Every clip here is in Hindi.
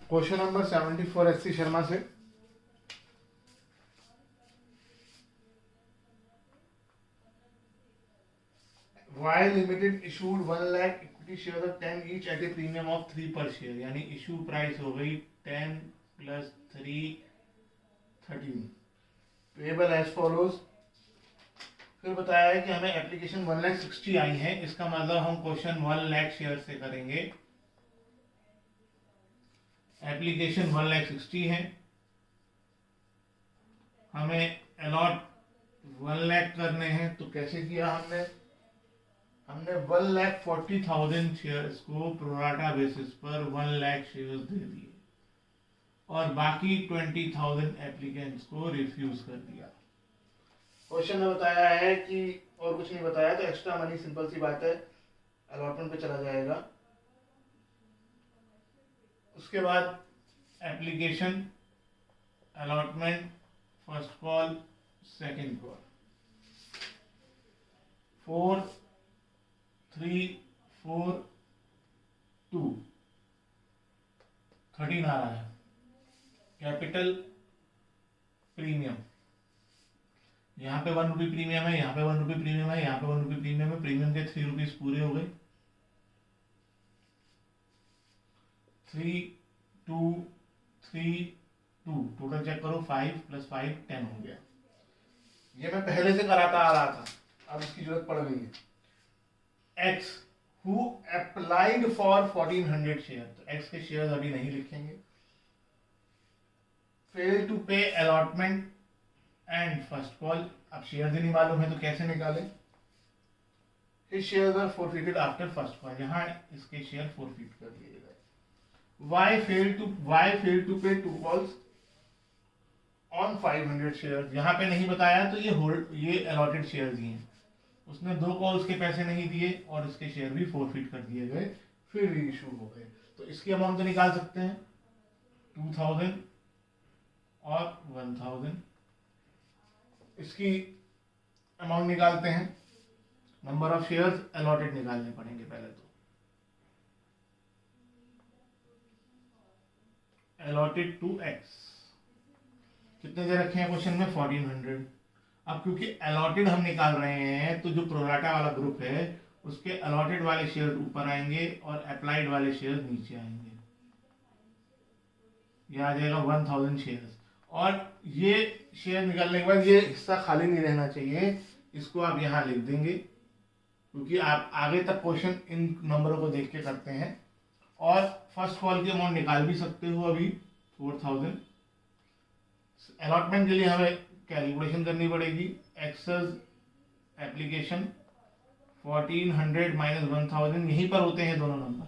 Question number 74 S C Sharma से। Y limited issued 1 lakh equity share of 10 each at a premium of 3 per share, यानी इशू प्राइस हो गई 10 प्लस 3 13, पेबल एज फॉलोज। फिर बताया है कि हमें एप्लीकेशन 1,60,000 आई है, इसका मतलब हम क्वेश्चन 1 लाख शेयर से करेंगे। एप्लीकेशन 1,60,000 है, हमें अलॉट 1 लाख करने हैं, तो कैसे किया हमने 1,40,000 शेयर्स को प्रोराटा बेसिस पर 1 लाख शेयर्स दे दिए और बाकी 20,000 एप्लीकेंट्स को रिफ्यूज कर दिया। क्वेश्चन में बताया है कि और कुछ नहीं बताया, तो एक्स्ट्रा मनी सिंपल सी बात है अलॉटमेंट पे चला जाएगा। उसके बाद application, allotment, first call, second call, 4 3 4 2 13 आ रहा है। कैपिटल प्रीमियम, यहाँ पे 1 रुपी प्रीमियम है, यहाँ पे 1 रुपी प्रीमियम है, यहाँ पे 1 रुपी प्रीमियम है। प्रीमियम के 3 रुपीज पूरे हो गए। 3 2 3 2 टोटल चेक करो, 5 + 5 10 हो गया। ये मैं पहले से कराता आ रहा था, अब इसकी जरूरत पड़ गई है। X who applied for 1400 share, तो एक्स के शेयर अभी नहीं लिखेंगे। Fail to pay allotment and first call, अब शेयर ही नहीं मालूम है तो कैसे निकाले। His shares are forfeited after first call, यहाँ इसके शेयर फॉरफिट कर दिए गए। वाई फेल टू पे 2 कॉल्स ऑन 500 शेयर, यहाँ पे नहीं बताया तो ये अलॉटेड शेयर्स ही हैं। उसने 2 कॉल्स के पैसे नहीं दिए और इसके शेयर भी फॉरफिट कर दिए गए, फिर री इशू हो गए। तो इसकी अमाउंट तो निकाल सकते हैं 2000 और 1000। इसकी अमाउंट निकालते हैं, नंबर ऑफ शेयर्स अलॉटेड निकालने पड़ेंगे पहले तो। अलॉटेड टू एक्स कितने दे रखे हैं क्वेश्चन में 1400। अब क्योंकि अलॉटेड हम निकाल रहे हैं तो जो प्रोराटा वाला ग्रुप है उसके अलॉटेड वाले शेयर ऊपर आएंगे और अप्लाइड वाले शेयर नीचे आएंगे। ये आ जाएगा 1000 शेयर्स। और ये शेयर निकालने के बाद ये हिस्सा खाली नहीं रहना चाहिए, इसको आप यहाँ लिख देंगे क्योंकि आप आगे तक क्वेश्चन इन नंबरों को देख के करते हैं। और फर्स्ट कॉल की अमाउंट निकाल भी सकते हो अभी 4000। अलॉटमेंट के लिए हमें कैलकुलेशन करनी पड़ेगी। एक्सेस एप्लीकेशन 1400 माइनस 1000, यहीं पर होते हैं दोनों नंबर।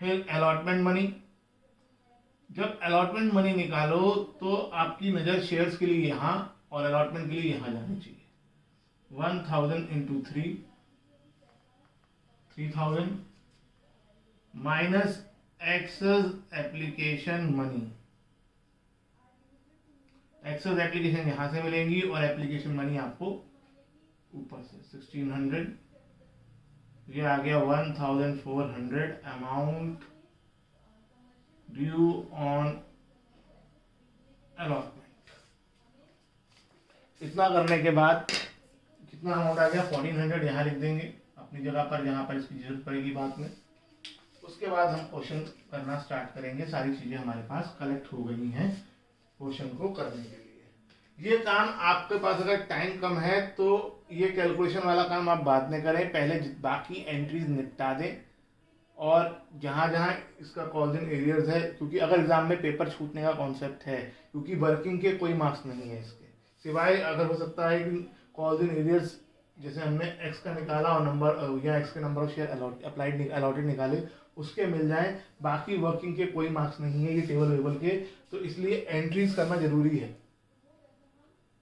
फिर अलॉटमेंट मनी, जब अलॉटमेंट मनी निकालो तो आपकी नजर शेयर्स के लिए यहाँ और अलॉटमेंट के लिए यहाँ जानी चाहिए। 1000 into 3 3000 minus excess application money. Excess application यहां से मिलेंगी और एप्लीकेशन मनी आपको ऊपर से 1600। ये आ गया 1400 अमाउंट ड्यू ऑन अलॉटमेंट। इतना करने के बाद कितना अमाउंट आ गया 1400, यहाँ लिख देंगे अपनी जगह पर जहां पर इसकी जरूरत पड़ेगी बाद में। उसके बाद हम क्वेश्चन करना स्टार्ट करेंगे। सारी चीजें हमारे पास कलेक्ट हो गई हैं क्वेश्चन को करने के लिए। ये काम आपके पास अगर टाइम कम है तो ये कैलकुलेशन वाला काम आप बाद में करें, पहले बाकी एंट्रीज निपटा दें। और जहाँ जहाँ इसका कॉल्स इन एरियर्स है, क्योंकि अगर एग्जाम में पेपर छूटने का कॉन्सेप्ट है, क्योंकि वर्किंग के कोई मार्क्स नहीं है इसके सिवाय, अगर हो सकता है कि कॉल्स इन एरियर्स जैसे हमने एक्स का निकाला और नंबर या एक्स के नंबर ऑफ शेयर अलॉटेड निकाले उसके मिल जाए, बाकी वर्किंग के कोई मार्क्स नहीं है ये टेबल वेबल के, तो इसलिए एंट्रीज करना जरूरी है।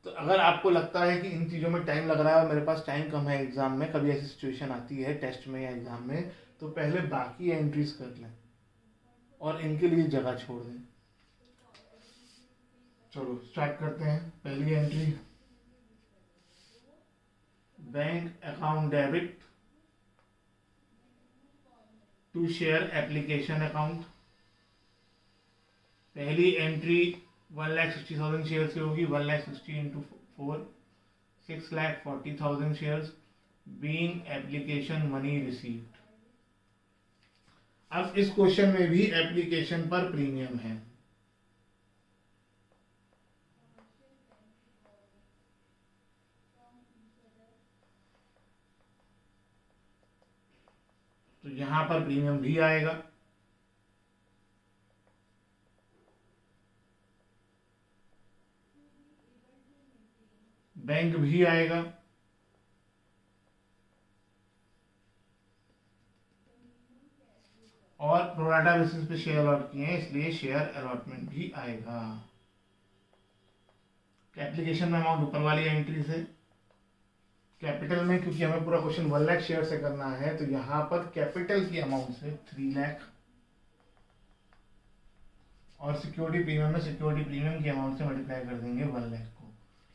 तो अगर आपको लगता है कि इन चीज़ों में टाइम लग रहा है और मेरे पास टाइम कम है एग्जाम में, कभी ऐसी सिचुएशन आती है टेस्ट में या एग्जाम में, तो पहले बाकी एंट्रीज कर लें और इनके लिए जगह छोड़ दें। चलो स्टार्ट करते हैं। पहली entry, bank account debit to share application account. पहली एंट्री 1,60,000 शेयर से होगी। 1,60,000 into 4 6,40,000 shares being application money received. अब इस क्वेश्चन में भी एप्लीकेशन पर प्रीमियम है। तो यहां पर प्रीमियम भी आएगा। बैंक भी आएगा। और प्रोराटा बेसिस पे शेयर अलॉट किए हैं, इसलिए शेयर अलॉटमेंट भी आएगा। एप्लीकेशन में अमाउंट ऊपर वाली एंट्री से, कैपिटल में क्योंकि हमें पूरा क्वेश्चन 1 लाख शेयर से करना है तो यहाँ पर कैपिटल की अमाउंट से 3 लाख, और सिक्योरिटी प्रीमियम में सिक्योरिटी प्रीमियम की अमाउंट से मल्टीप्लाई कर देंगे 1 लाख को।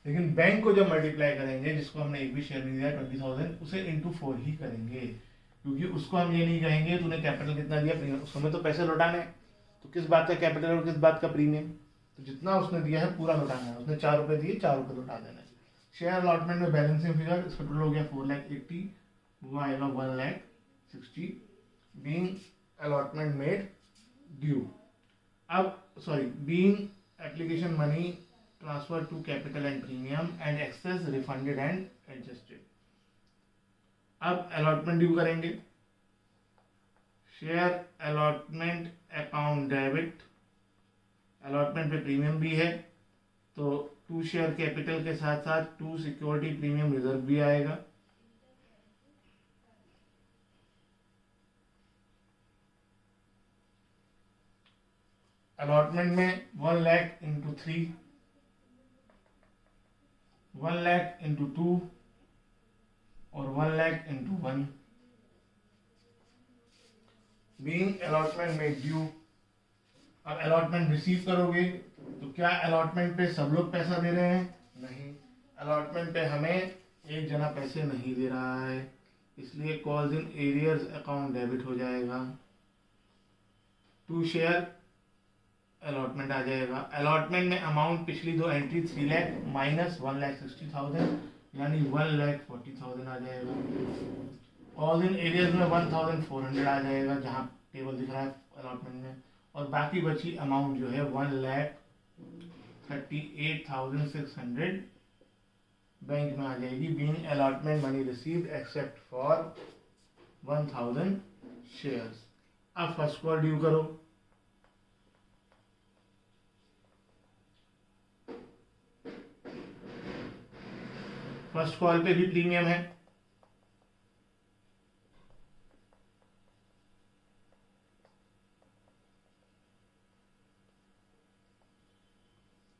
लेकिन बैंक को जब मल्टीप्लाई करेंगे, जिसको हमने एक भी शेयर नहीं दिया 20,000, उसे इंटू 4 ही करेंगे, क्योंकि उसको हम ये नहीं कहेंगे तूने कैपिटल कितना दिया, प्रीमियम, उसको हमें तो पैसे लौटाने हैं। तो किस बात का कैपिटल और किस बात का प्रीमियम, तो जितना उसने दिया है पूरा लौटाना है। उसने 4 रुपये दिए, 4 रुपये लौटा देना है। शेयर अलॉटमेंट में बैलेंसिंग फिगर इसका टोटल हो गया 4,80,000, वो आएगा 1,60,000 बीइंग अलॉटमेंट मेड ड्यू। अब sorry, being application money transfer to capital and premium and excess refunded and adjusted. अब अलॉटमेंट ड्यू करेंगे। Share allotment account debit, allotment पे प्रीमियम भी है तो 2 शेयर कैपिटल के साथ साथ 2 सिक्योरिटी प्रीमियम रिजर्व भी आएगा। अलॉटमेंट में 1 लाख इंटू 3, 1 लाख इंटू 2 और 1 लाख इंटू 1 बीइंग अलॉटमेंट में ड्यू। अब अलॉटमेंट रिसीव करोगे तो क्या अलॉटमेंट पे सब लोग पैसा दे रहे हैं? नहीं, अलॉटमेंट पे हमें एक जना पैसे नहीं दे रहा है, इसलिए calls in arrears account debit हो जाएगा। 2 शेयर अलॉटमेंट आ जाएगा। अलॉटमेंट में अमाउंट पिछली 2 एंट्री 3 लाख माइनस 1,60,000 यानी 1,40,000 आ जाएगा। कॉल्स इन एरियर्स में 1,400 आ जाएगा, जहाँ टेबल दिख रहा है अलॉटमेंट में, और बाकी बची अमाउंट जो है 1,38,600 बैंक में आ जाएगी। Being allotment money received except for 1,000 shares. अब फर्स्ट कॉल ड्यू करो। फर्स्ट कॉल पे भी प्रीमियम है।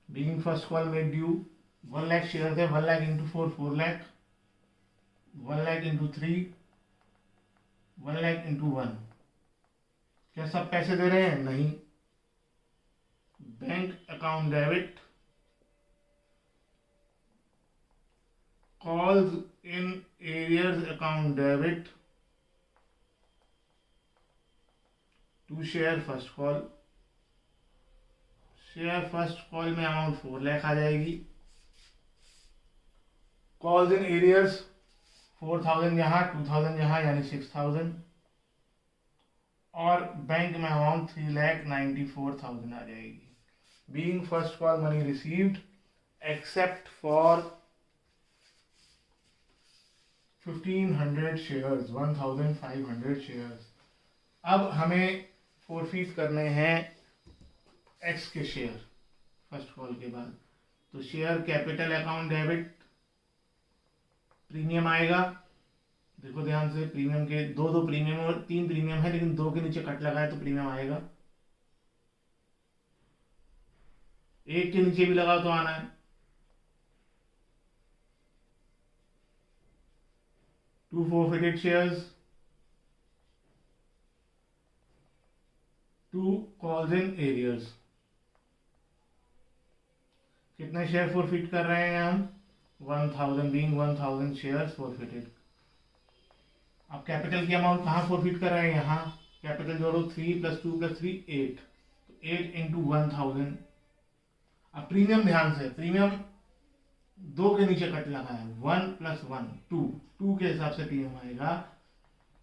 बीइंग फर्स्ट कॉल में ड्यू 1 लाख शेयर थे, 1 lakh into 4 4 lakh, 1 lakh into 3 1 lakh into 1। क्या सब पैसे दे रहे हैं? नहीं। Bank account debit, calls in arrears account debit, 2 share first call. Share first call में अमाउंट 4 लाख आ जाएगी। कॉल्स इन एरियर्स 4,000 यहाँ, 2,000 यहाँ, यानी 6,000, और बैंक में अमाउंट 3,94,000 आ जाएगी। Being first call money received except for 1,500 shares, 1,500 shares. अब हमें फोरफीट करने हैं एक्स के शेयर फर्स्ट कॉल के बाद। तो share capital account debit, premium आएगा। देखो ध्यान से, प्रीमियम के 2 प्रीमियम और 3 प्रीमियम है, लेकिन 2 के नीचे कट लगा है तो प्रीमियम आएगा। 1 के नीचे भी लगाओ तो आना है। 2 forfeited shares, 2 calls in arrears। कितने शेयर फॉरफिट कर रहे हैं हम? 1,000 बीइंग 1,000 शेयर्स फॉरफिटेड। अब कैपिटल की अमाउंट कहाँ फॉरफिट कर रहे हैं? यहाँ। कैपिटल जोड़ो 3 + 2 + 3 8, तो 8 × 1000। अब प्रीमियम ध्यान से, प्रीमियम 2 के नीचे कट लगा है, 1 + 1 2 के हिसाब से प्रीमियम आएगा।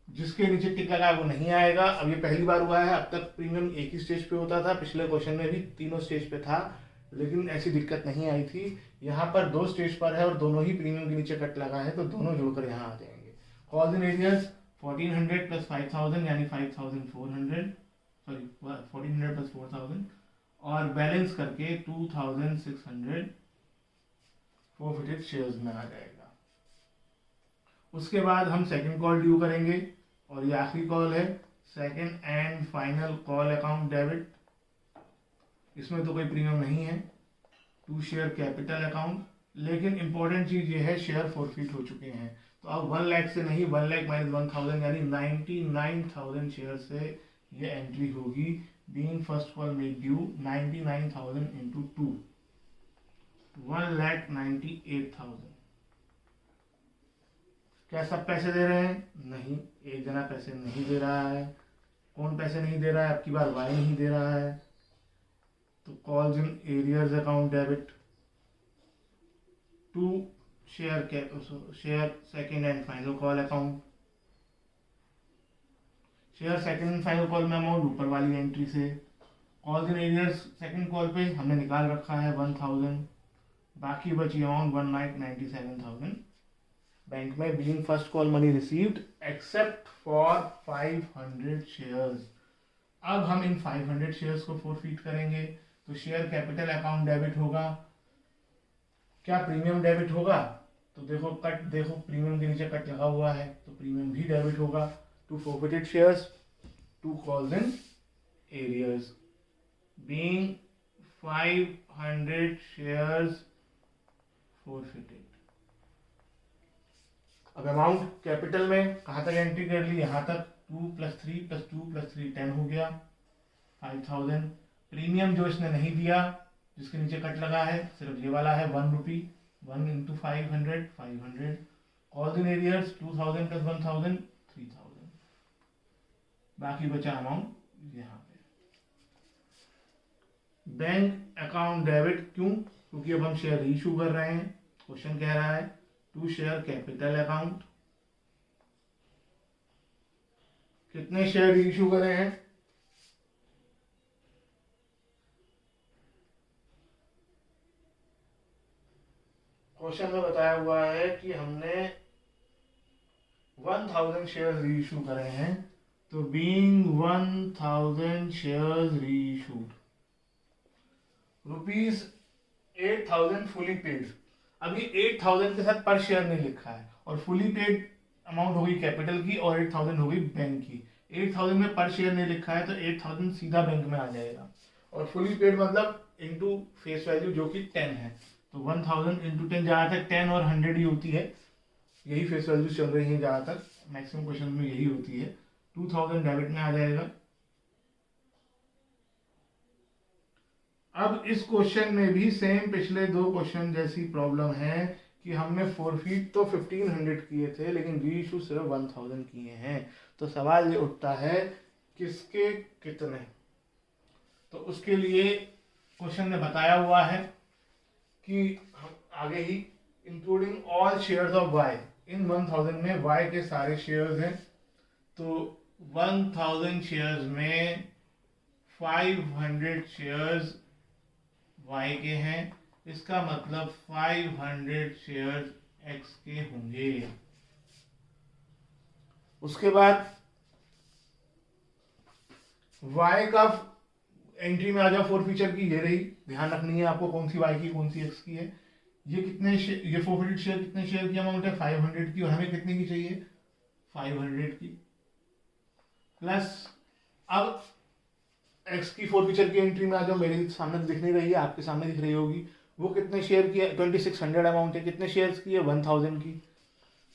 जिसके नीचे टिक लगा है वो नहीं आएगा। अब ये पहली बार हुआ है, अब तक प्रीमियम एक ही स्टेज पे होता था, पिछले क्वेश्चन में भी तीनों स्टेज पे था, लेकिन ऐसी दिक्कत नहीं आई थी। यहाँ पर 2 स्टेज पर है और दोनों ही प्रीमियम के नीचे कट लगा है, तो दोनों जुड़कर यहाँ आ जाएंगे। कॉल्स इन एरियर्स 1400 + 5000 यानी 5400, सॉरी 1400 + 4000, और बैलेंस करके 2600 फोरफिटेड शेयर्स में आ जाएगा। उसके बाद हम सेकंड कॉल ड्यू करेंगे, और ये आखिरी कॉल है, second and final call account debit. इसमें तो कोई प्रीमियम नहीं है, टू शेयर कैपिटल अकाउंट, लेकिन इंपॉर्टेंट चीज ये है शेयर फॉरफिट हो चुके हैं। तो अब 1 लाख से नहीं, 1 लाख - 1000 यानी 99,000 शेयर से ये एंट्री होगी। Being first call made due 99,000 × 2, 1,98,000। क्या सब पैसे दे रहे हैं? नहीं, एक जना पैसे नहीं दे रहा है। कौन पैसे नहीं दे रहा है? अब की बार वाई नहीं दे रहा है। तो calls in arrears account debit to share second and final call account. Share second and final call में अमाउंट ऊपर वाली एंट्री से। Calls in arrears second call पे हमने निकाल रखा है 1000, बाकी बची अमाउंट 1,97,000 बैंक में। Being first call money received except for 500 shares. अब हम इन 500 शेयर्स को फोरफीट करेंगे, तो शेयर कैपिटल अकाउंट डेबिट होगा। क्या प्रीमियम डेबिट होगा? तो देखो कट, देखो प्रीमियम के नीचे कट लगा हुआ है, तो प्रीमियम भी डेबिट होगा। To forfeited shares, to calls in arrears, being 500 shares forfeited. अब अमाउंट कैपिटल में कहाँ तक एंट्री कर ली? यहाँ तक 2 + 3 + 2 + 3 10 हो गया, 5000। प्रीमियम जो इसने नहीं दिया, जिसके नीचे कट लगा है, सिर्फ ये वाला है 1 रुपी, 1 × 500 500। Calls in arrears 2000 + 1000 3000। बाकी बचा अमाउंट यहाँ पे। बैंक अकाउंट डेबिट क्यों? क्योंकि अब हम शेयर इशू कर रहे हैं। क्वेश्चन कह रहा है टू शेयर कैपिटल अकाउंट, कितने शेयर इशू करे हैं? क्वेश्चन में बताया हुआ है कि हमने 1000 शेयर रीइशू करे हैं, तो being 1000 share reissued, ₹8,000 fully paid. अभी 8000 के साथ पर शेयर नहीं लिखा है, और फुली पेड अमाउंट होगी कैपिटल की और 8000 होगी बैंक की। 8000 में पर शेयर नहीं लिखा है, तो 8000 सीधा बैंक में आ जाएगा, और फुली पेड मतलब इनटू फेस वैल्यू जो कि 10 है, तो 1000 × 10, ज़्यादातर 10 और 100 ही होती है, यही फेस वैल्यू चल रही है ज़्यादातर, मैक्सिमम क्वेश्चन में यही होती है। 2000 डेबिट में आ जाएगा। अब इस क्वेश्चन में भी सेम पिछले 2 क्वेश्चन जैसी प्रॉब्लम है कि हमने फोरफीट तो 1500 किए थे, लेकिन री इशू सिर्फ 1000 किए हैं। तो सवाल ये उठता है किसके कितने? तो उसके लिए क्वेश्चन में बताया हुआ है कि हम आगे ही including all shares of Y, इन 1000 में वाई के सारे शेयर्स हैं, तो 1000 शेयर्स में 500 शेयर्स वाई के हैं, इसका मतलब 500 शेयर्स एक्स के होंगे। उसके बाद वाई का एंट्री में आ जाओ फोर फीचर की, ये रही, ध्यान रखनी है आपको कौन सी वाई की कौन सी एक्स की है। ये कितने ये फोरफिटेड शेयर कितने शेयर की अमाउंट है? 500 की, और हमें कितने की चाहिए? 500 की। प्लस अब एक्स की फोर फीचर की एंट्री में आ जाओ, मेरे सामने दिख नहीं रही है, आपके सामने दिख रही होगी। वो कितने शेयर की है? 2600 अमाउंट है। कितने शेयर्स की है? 1000 की।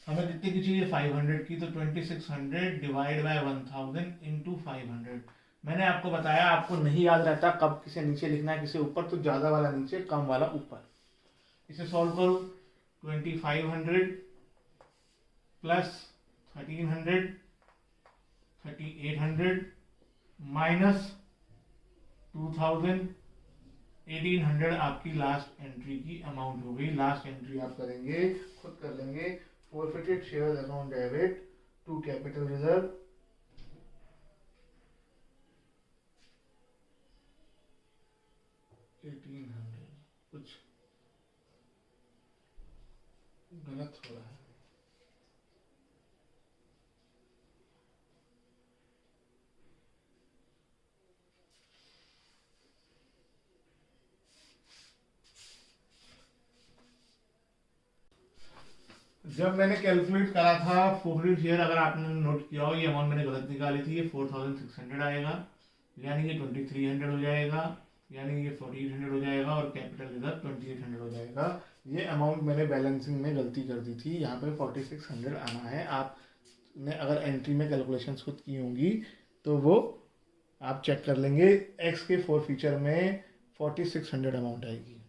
हमें कितने की चाहिए? 500 की, तो 2600 डिवाइड बाय 1000 × 500। मैंने आपको बताया आपको नहीं याद रहता कब किसे नीचे लिखना है किसे ऊपर, तो ज़्यादा वाला नीचे कम वाला ऊपर। इसे सॉल्व करो, 2500 + 1300, 3800 माइनस 2000, 1800 आपकी लास्ट एंट्री की अमाउंट हो गई। लास्ट एंट्री आप करेंगे, खुद कर लेंगे। Forfeited share account debit to capital reserve, 1800। कुछ गलत हो रहा है। जब मैंने कैलकुलेट करा था फॉरफिटेड शेयर, अगर आपने नोट किया हो, ये अमाउंट मैंने गलत निकाली थी। ये 4600 आएगा, यानी ये 2300 हो जाएगा, यानी ये 4800 हो जाएगा, और कैपिटल रिजर्व 2800 हो जाएगा। ये अमाउंट मैंने बैलेंसिंग में गलती कर दी थी, यहाँ पे 4600 आना है। आपने अगर एंट्री में कैलकुलेशंस खुद की होंगी तो वो आप चेक कर लेंगे। एक्स के फॉर फीचर में 4600 अमाउंट आएगी।